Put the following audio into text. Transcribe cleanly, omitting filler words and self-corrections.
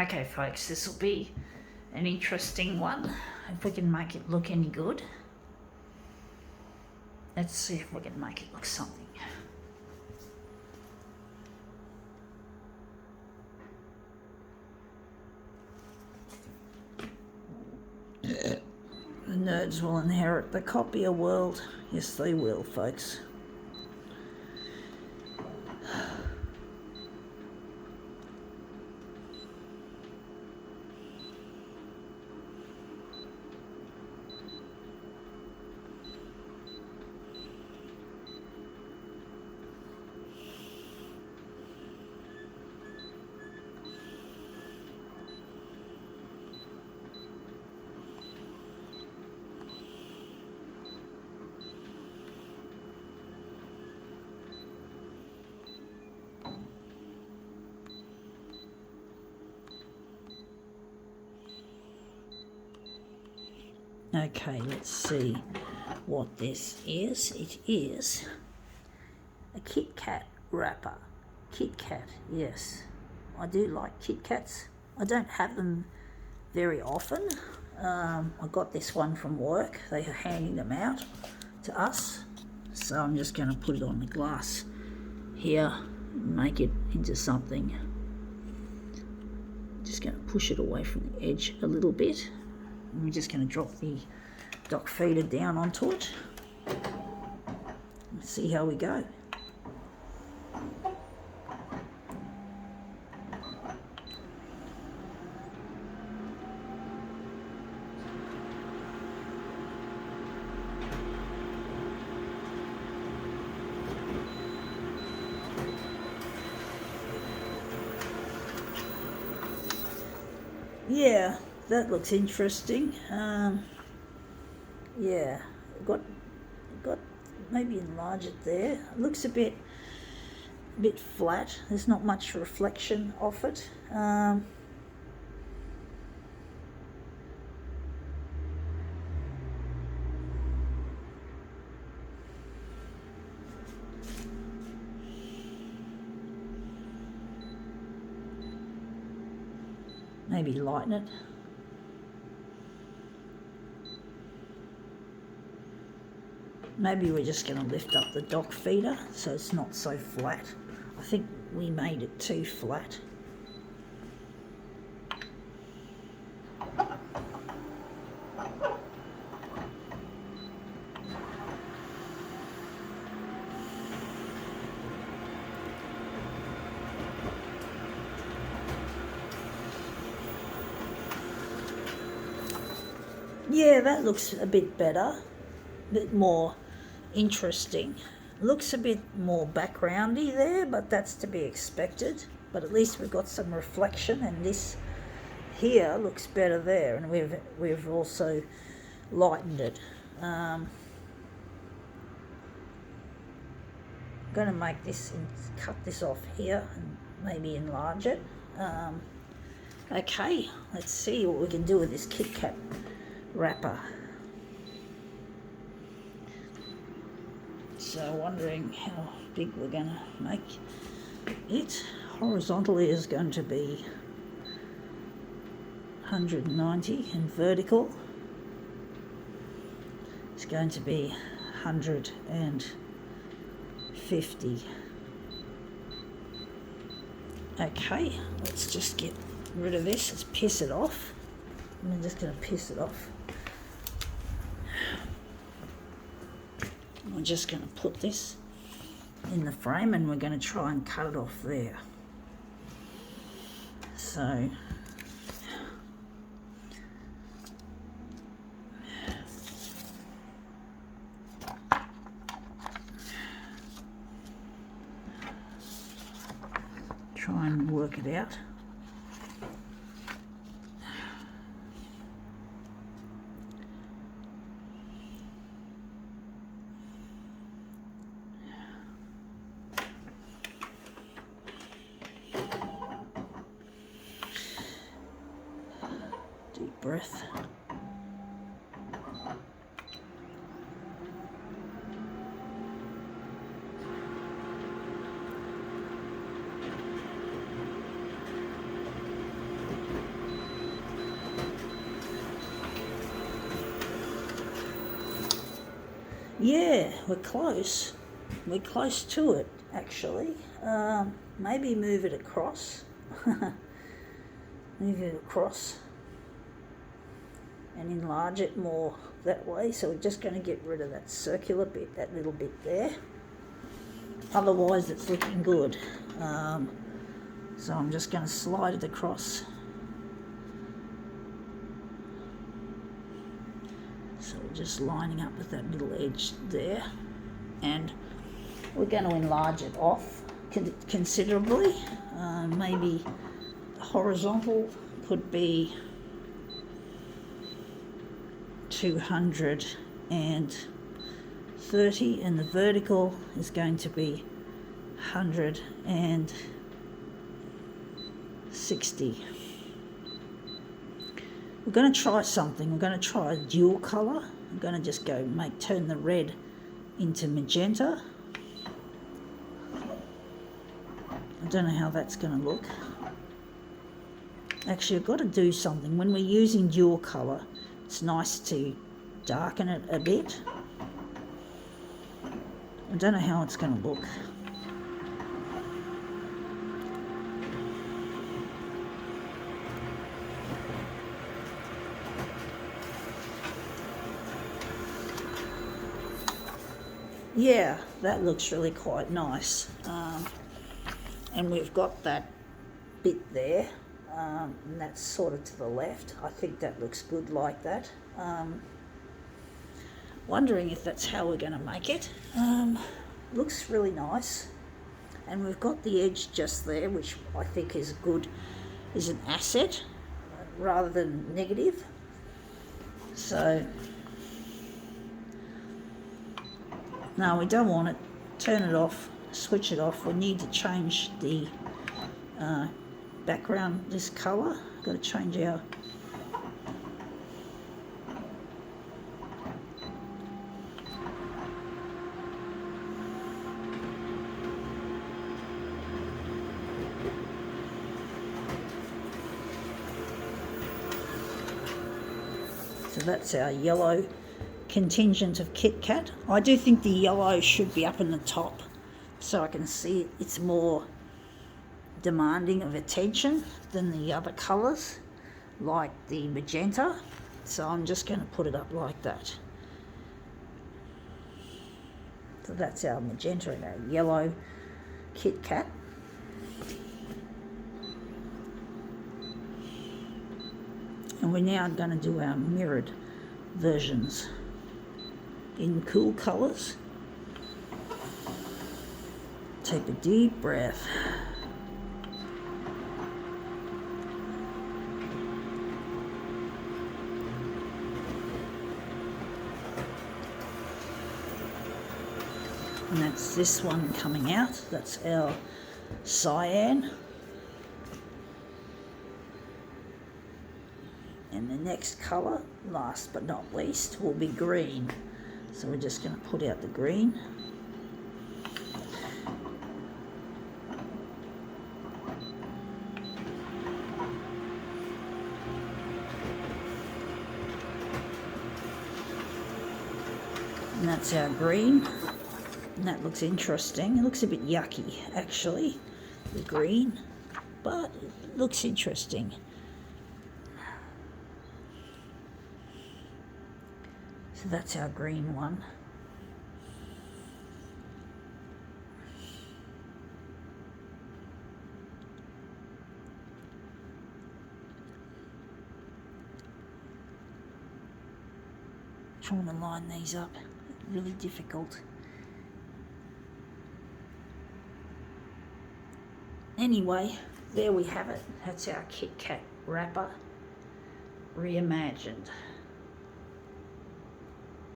Okay, folks, this will be an interesting one. If we can make it look any good. Let's see if we can make it look something. The nerds will inherit the copier world. Yes, they will, folks. Okay, let's see what this is. It is a Kit Kat wrapper. Kit Kat, yes. I do like Kit Kats. I don't have them very often. I got this one from work. They are handing them out to us. So I'm just going to put it on the glass here and make it into something. Just going to push it away from the edge a little bit. And we're just going to drop the dock feeder down onto it. Let's see how we go. Yeah, that looks interesting. Yeah, got maybe enlarge it there. It looks a bit flat. There's not much reflection off it. Maybe lighten it. Maybe we're just going to lift up the dock feeder so it's not so flat. I think we made it too flat. Yeah, that looks a bit better, a bit more interesting. Looks a bit more backgroundy there, but that's to be expected. But at least we've got some reflection, and this here looks better there, and we've also lightened it. I'm going to make this cut this off here and maybe enlarge it. Okay, let's see what we can do with this Kit Kat wrapper. So wondering how big we're going to make it. Horizontally is going to be 190 and vertical it's going to be 150. Okay, let's just get rid of this. Let's piss it off. I'm just going to piss it off. I'm just going to put this in the frame and we're going to try and cut it off there. So try and work it out. Deep breath. Yeah, we're close. We're close to it, actually. Maybe move it across. Move it across and enlarge it more that way. So we're just going to get rid of that circular bit, that little bit there. Otherwise it's looking good. So I'm just going to slide it across. So we're just lining up with that little edge there, and we're going to enlarge it off considerably. Maybe the horizontal could be 230 and the vertical is going to be 160. We're going to try something. We're going to try a dual colour. I'm going to just turn the red into magenta. I don't know how that's going to look. Actually, I've got to do something. When we're using dual colour, it's nice to darken it a bit. I don't know how it's going to look. Yeah, that looks really quite nice. And we've got that bit there, and that's sort of to the left. I think that looks good like that. Wondering if that's how we're going to make it. Looks really nice. And we've got the edge just there, which I think is good, is an asset rather than negative. So, no, we don't want it. Turn it off, switch it off. We need to change the background, this colour. Got to change our so that's our yellow contingent of Kit Kat. I do think the yellow should be up in the top so I can see it's more demanding of attention than the other colours like the magenta. So I'm just going to put it up like that. So that's our magenta and our yellow Kit Kat. And we're now going to do our mirrored versions in cool colours. Take a deep breath. And that's this one coming out. That's our cyan. And the next colour, last but not least, will be green. So we're just going to put out the green. And that's our green. And that looks interesting. It looks a bit yucky, actually, the green, but it looks interesting. So that's our green one. Trying to line these up, really difficult. Anyway, there we have it. That's our Kit Kat wrapper reimagined.